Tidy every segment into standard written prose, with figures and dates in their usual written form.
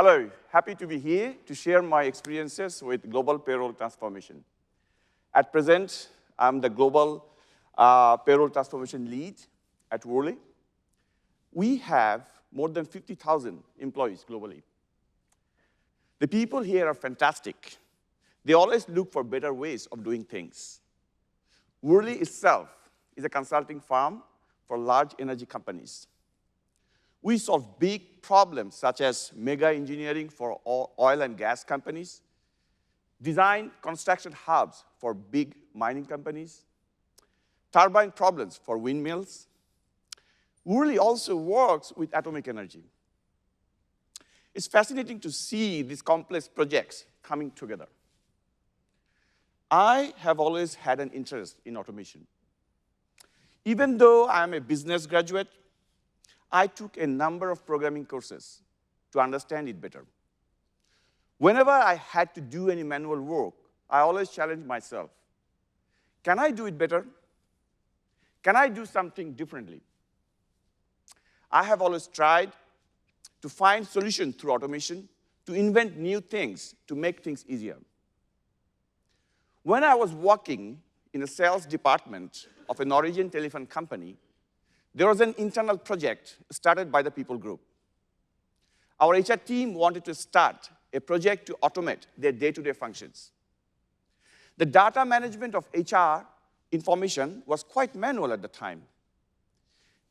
Hello, happy to be here to share my experiences with global payroll transformation. At present, I'm the global payroll transformation lead at Worley. We have more than 50,000 employees globally. The people here are fantastic. They always look for better ways of doing things. Worley itself is a consulting firm for large energy companies. We solve big problems such as mega engineering for oil and gas companies, design construction hubs for big mining companies, turbine problems for windmills. Worley also works with atomic energy. It's fascinating to see these complex projects coming together. I have always had an interest in automation. Even though I am a business graduate, I took a number of programming courses to understand it better. Whenever I had to do any manual work, I always challenged myself. Can I do it better? Can I do something differently? I have always tried to find solutions through automation, to invent new things, to make things easier. When I was working in the sales department of a Norwegian telephone company, there was an internal project started by the people group. Our HR team wanted to start a project to automate their day-to-day functions. The data management of HR information was quite manual at the time.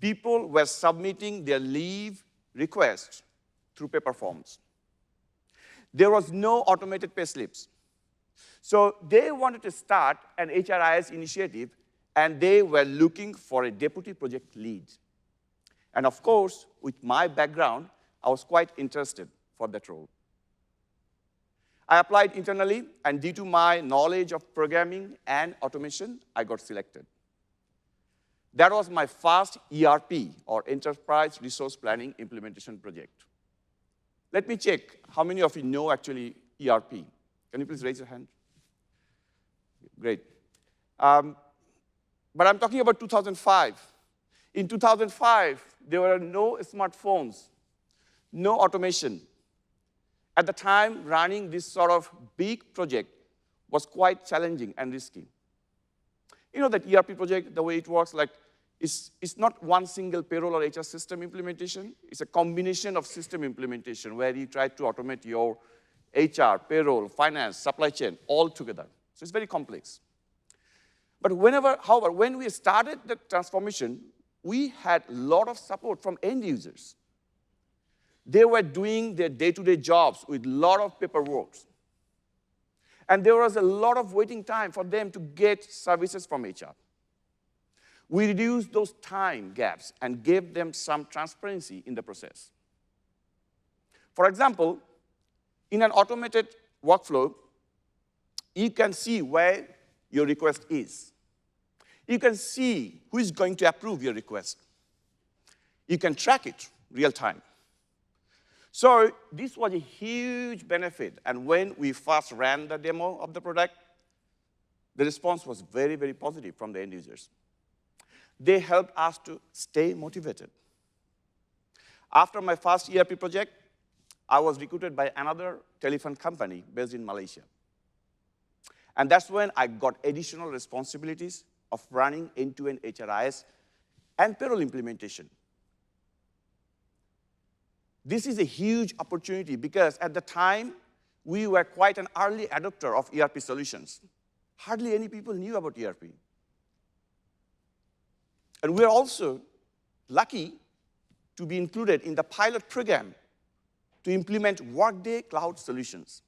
People were submitting their leave requests through paper forms. There was no automated pay slips. So they wanted to start an HRIS initiative, and they were looking for a deputy project lead. And of course, with my background, I was quite interested for that role. I applied internally, and due to my knowledge of programming and automation, I got selected. That was my first ERP, or Enterprise Resource Planning Implementation project. Let me check how many of you know actually ERP. Can you please raise your hand? Great. But I'm talking about 2005. In 2005, there were no smartphones, no automation. At the time, running this sort of big project was quite challenging and risky. You know that ERP project, the way it works, like it's not one single payroll or HR system implementation. It's a combination of system implementation where you try to automate your HR, payroll, finance, supply chain, all together. So it's very complex. But however, when we started the transformation, we had a lot of support from end users. They were doing their day-to-day jobs with a lot of paperwork. And there was a lot of waiting time for them to get services from HR. We reduced those time gaps and gave them some transparency in the process. For example, in an automated workflow, you can see where your request is. You can see who is going to approve your request. You can track it real time. So this was a huge benefit, and when we first ran the demo of the product, the response was very, very positive from the end users. They helped us to stay motivated. After my first ERP project, I was recruited by another telephone company based in Malaysia. And that's when I got additional responsibilities of running end-to-end HRIS and payroll implementation. This is a huge opportunity because at the time, we were quite an early adopter of ERP solutions. Hardly any people knew about ERP. And we're also lucky to be included in the pilot program to implement Workday Cloud solutions.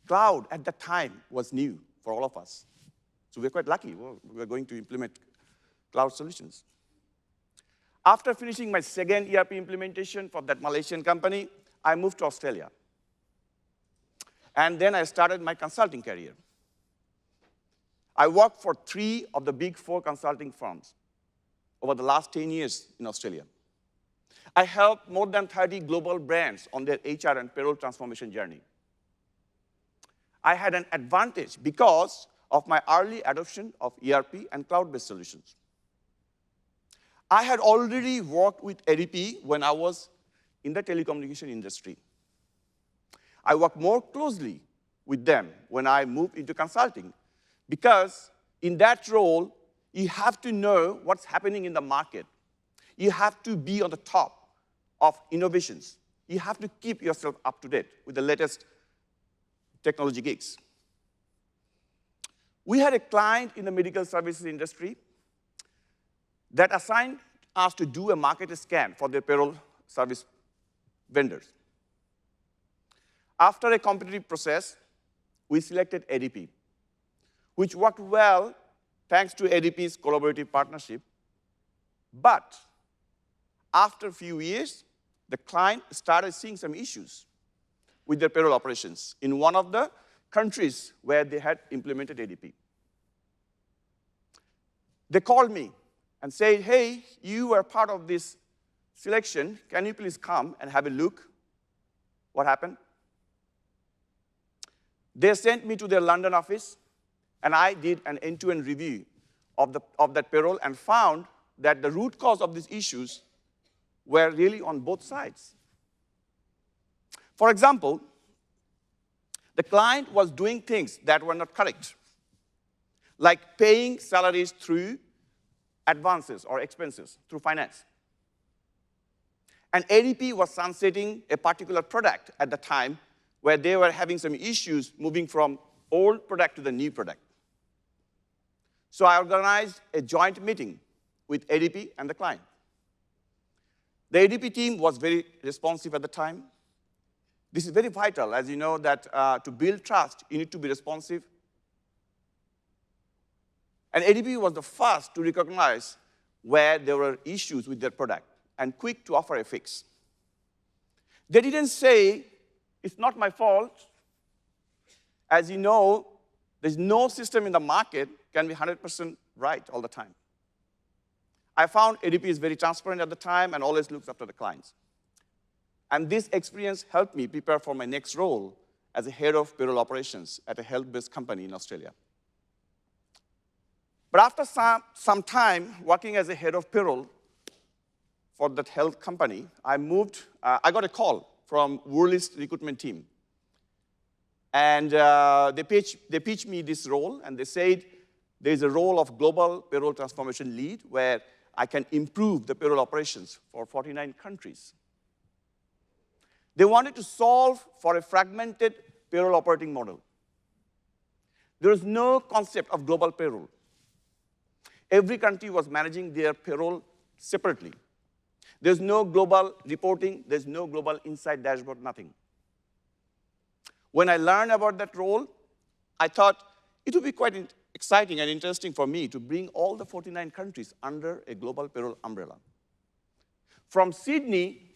Cloud at that time was new for all of us. So we're quite lucky. We're going to implement cloud solutions. After finishing my second ERP implementation for that Malaysian company, I moved to Australia. And then I started my consulting career. I worked for 3 of the big 4 consulting firms over the last 10 years in Australia. I helped more than 30 global brands on their HR and payroll transformation journey. I had an advantage because of my early adoption of ERP and cloud-based solutions. I had already worked with ADP when I was in the telecommunication industry. I work more closely with them when I move into consulting, because in that role, you have to know what's happening in the market. You have to be on the top of innovations. You have to keep yourself up to date with the latest technology gigs. We had a client in the medical services industry that assigned us to do a market scan for their payroll service vendors. After a competitive process, we selected ADP, which worked well thanks to ADP's collaborative partnership. But after a few years, the client started seeing some issues with their payroll operations in one of the countries where they had implemented ADP. They called me and said, hey, you were part of this selection. Can you please come and have a look? What happened? They sent me to their London office, and I did an end-to-end review of that payroll and found that the root cause of these issues were really on both sides. For example, the client was doing things that were not correct, like paying salaries through advances or expenses through finance. And ADP was sunsetting a particular product at the time where they were having some issues moving from old product to the new product. So I organized a joint meeting with ADP and the client. The ADP team was very responsive at the time. This is very vital, as you know, that to build trust, you need to be responsive. And ADP was the first to recognize where there were issues with their product and quick to offer a fix. They didn't say, it's not my fault. As you know, there's no system in the market can be 100% right all the time. I found ADP is very transparent at the time and always looks after the clients. And this experience helped me prepare for my next role as a head of payroll operations at a health-based company in Australia. But after some time working as a head of payroll for that health company, I got a call from Worley's recruitment team. And they pitched me this role, and they said there's a role of global payroll transformation lead where I can improve the payroll operations for 49 countries. They wanted to solve for a fragmented payroll operating model. There is no concept of global payroll. Every country was managing their payroll separately. There's no global reporting, there's no global inside dashboard, nothing. When I learned about that role, I thought it would be quite exciting and interesting for me to bring all the 49 countries under a global payroll umbrella. From Sydney,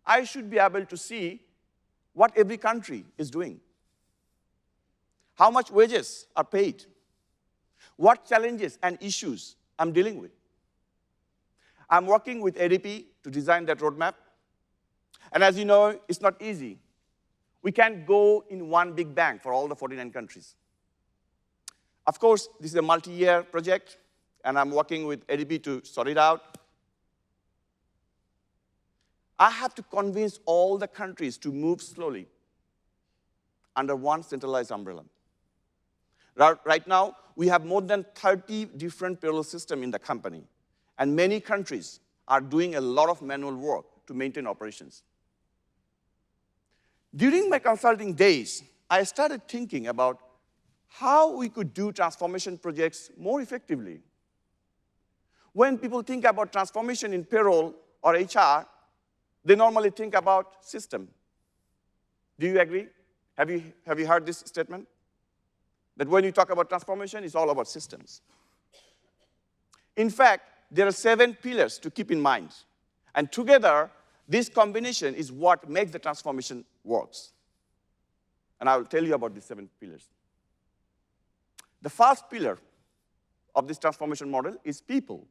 I should be able to see what every country is doing, how much wages are paid, what challenges and issues I'm dealing with. I'm working with ADP to design that roadmap. And as you know, it's not easy. We can't go in one big bang for all the 49 countries. Of course, this is a multi-year project, and I'm working with ADP to sort it out. I have to convince all the countries to move slowly under one centralized umbrella. Right now, we have more than 30 different payroll systems in the company, and many countries are doing a lot of manual work to maintain operations. During my consulting days, I started thinking about how we could do transformation projects more effectively. When people think about transformation in payroll or HR, they normally think about system. Do you agree? Have you heard this statement? That when you talk about transformation, it's all about systems. In fact, there are 7 pillars to keep in mind. And together, this combination is what makes the transformation works. And I will tell you about these 7 pillars. The first pillar of this transformation model is people.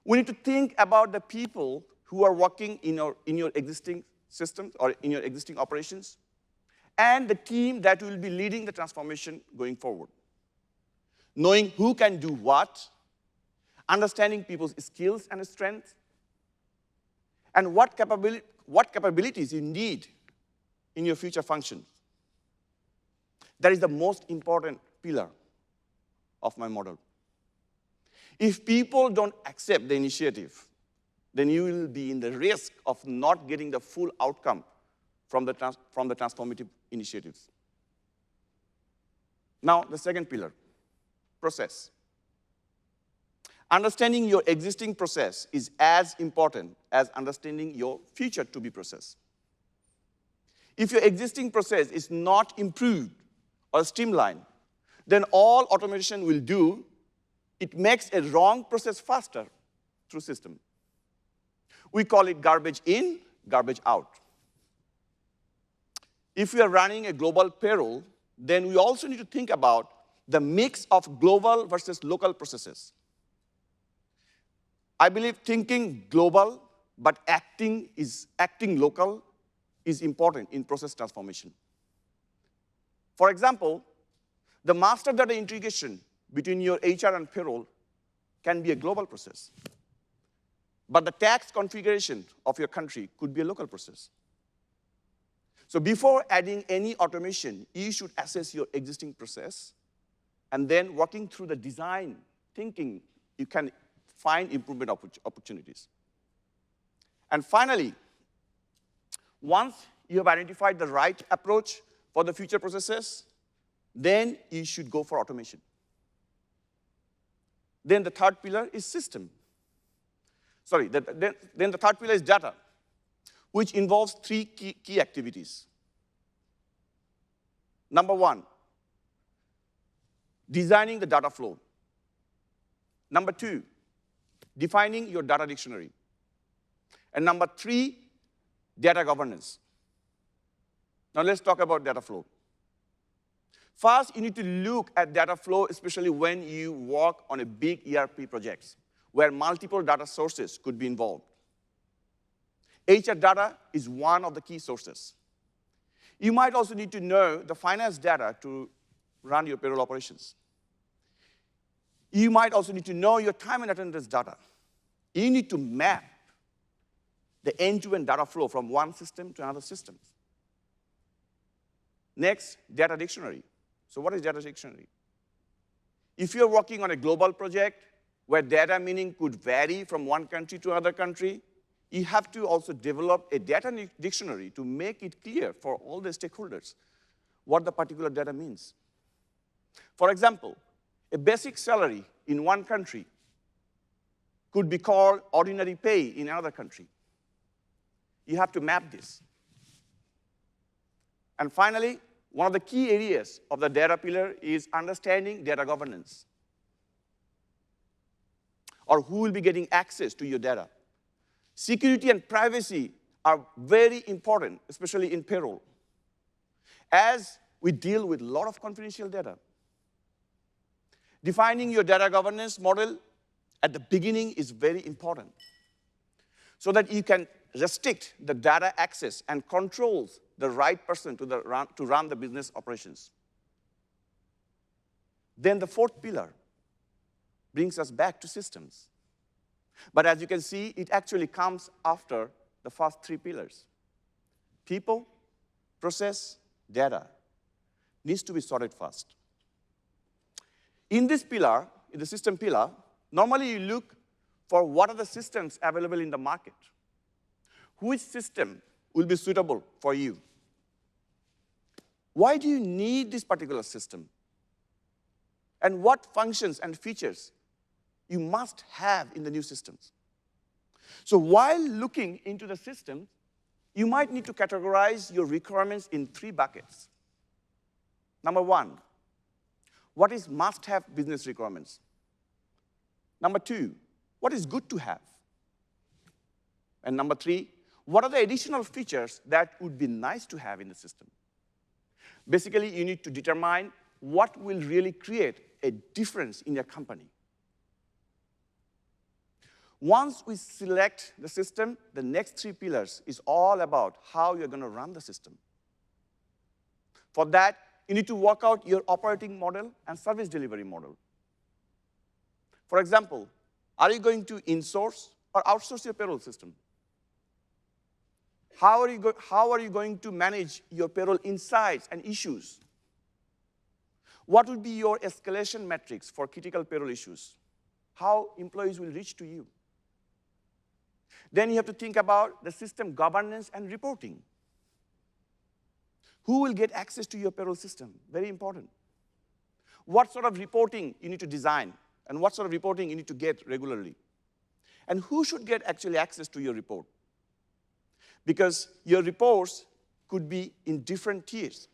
We need to think about the people who are working in your existing systems or in your existing operations, and the team that will be leading the transformation going forward. Knowing who can do what, understanding people's skills and strengths, and what capabilities you need in your future functions. That is the most important pillar of my model. If people don't accept the initiative, then you will be in the risk of not getting the full outcome from the transformative initiatives. Now, the second pillar, process. Understanding your existing process is as important as understanding your future to-be process. If your existing process is not improved or streamlined, then all automation will do, it makes a wrong process faster through system. We call it garbage in, garbage out. If we are running a global payroll, then we also need to think about the mix of global versus local processes. I believe thinking global but acting local is important in process transformation. For example, the master data integration between your HR and payroll can be a global process. But the tax configuration of your country could be a local process. So before adding any automation, you should assess your existing process, and then working through the design thinking, you can find improvement opportunities. And finally, once you have identified the right approach for the future processes, then you should go for automation. Then the third pillar is system. Then the third pillar is data, which involves three key activities. Number one, designing the data flow. Number two, defining your data dictionary. And number three, data governance. Now let's talk about data flow. First, you need to look at data flow, especially when you work on a big ERP projects, where multiple data sources could be involved. HR data is one of the key sources. You might also need to know the finance data to run your payroll operations. You might also need to know your time and attendance data. You need to map the end-to-end data flow from one system to another system. Next, data dictionary. So what is data dictionary? If you're working on a global project where data meaning could vary from one country to another country, you have to also develop a data dictionary to make it clear for all the stakeholders what the particular data means. For example, a basic salary in one country could be called ordinary pay in another country. You have to map this. And finally, one of the key areas of the data pillar is understanding data governance, or who will be getting access to your data. Security and privacy are very important, especially in payroll, as we deal with a lot of confidential data. Defining your data governance model at the beginning is very important, so that you can restrict the data access and controls the right person to run the business operations. Then the fourth pillar brings us back to systems. But as you can see, it actually comes after the first three pillars. People, process, data needs to be sorted first. In this pillar, in the system pillar, normally you look for what are the systems available in the market. Which system will be suitable for you? Why do you need this particular system? And what functions and features you must have in the new systems? So while looking into the system, you might need to categorize your requirements in three buckets. Number one, what is must-have business requirements? Number two, what is good to have? And number three, what are the additional features that would be nice to have in the system? Basically, you need to determine what will really create a difference in your company. Once we select the system, the next three pillars is all about how you're going to run the system. For that, you need to work out your operating model and service delivery model. For example, are you going to insource or outsource your payroll system? How are you going to manage your payroll insights and issues? What would be your escalation metrics for critical payroll issues? How employees will reach to you? Then you have to think about the system governance and reporting. Who will get access to your payroll system? Very important. What sort of reporting you need to design, and what sort of reporting you need to get regularly. And who should get actually access to your report? Because your reports could be in different tiers.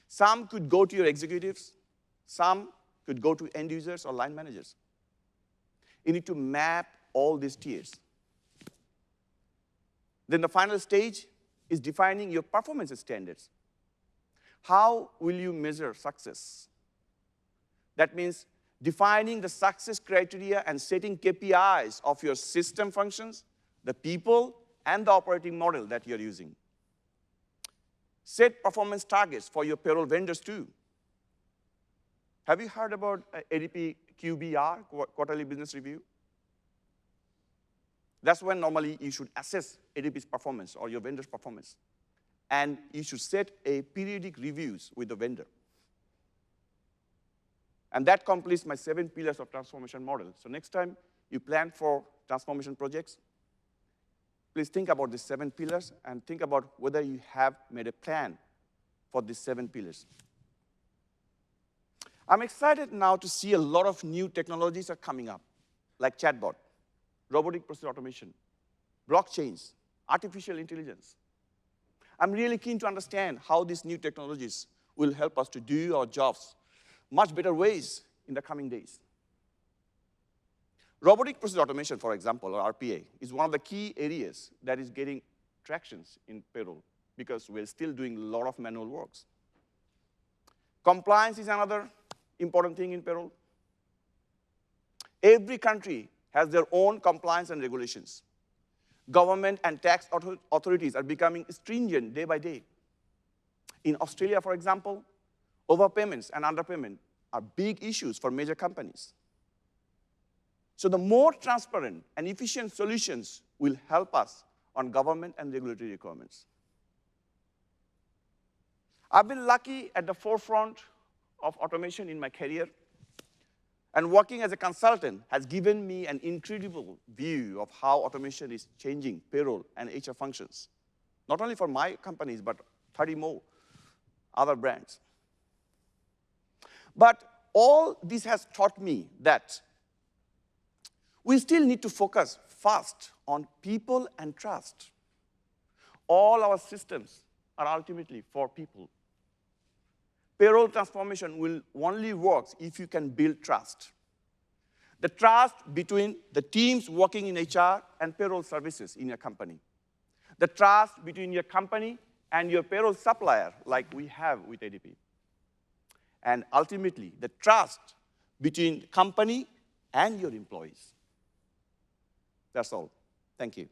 Some could go to your executives, some could go to end users or line managers. You need to map all these tiers. Then the final stage is defining your performance standards. How will you measure success? That means defining the success criteria and setting KPIs of your system functions, the people, and the operating model that you're using. Set performance targets for your payroll vendors too. Have you heard about ADP QBR, Quarterly Business Review? That's when normally you should assess ADP's performance or your vendor's performance. And you should set a periodic reviews with the vendor. And that completes my 7 pillars of transformation model. So next time you plan for transformation projects, please think about these 7 pillars and think about whether you have made a plan for these 7 pillars. I'm excited now to see a lot of new technologies are coming up, like chatbot, robotic process automation, blockchains, artificial intelligence. I'm really keen to understand how these new technologies will help us to do our jobs much better ways in the coming days. Robotic process automation, for example, or RPA, is one of the key areas that is getting tractions in payroll because we're still doing a lot of manual works. Compliance is another important thing in payroll. Every country has their own compliance and regulations. Government and tax authorities are becoming stringent day by day. In Australia, for example, overpayments and underpayment are big issues for major companies. So the more transparent and efficient solutions will help us on government and regulatory requirements. I've been lucky at the forefront of automation in my career, and working as a consultant has given me an incredible view of how automation is changing payroll and HR functions, not only for my companies, but 30 more other brands. But all this has taught me that we still need to focus first on people and trust. All our systems are ultimately for people. Payroll transformation will only work if you can build trust. The trust between the teams working in HR and payroll services in your company. The trust between your company and your payroll supplier, like we have with ADP. And ultimately, the trust between the company and your employees. That's all. Thank you.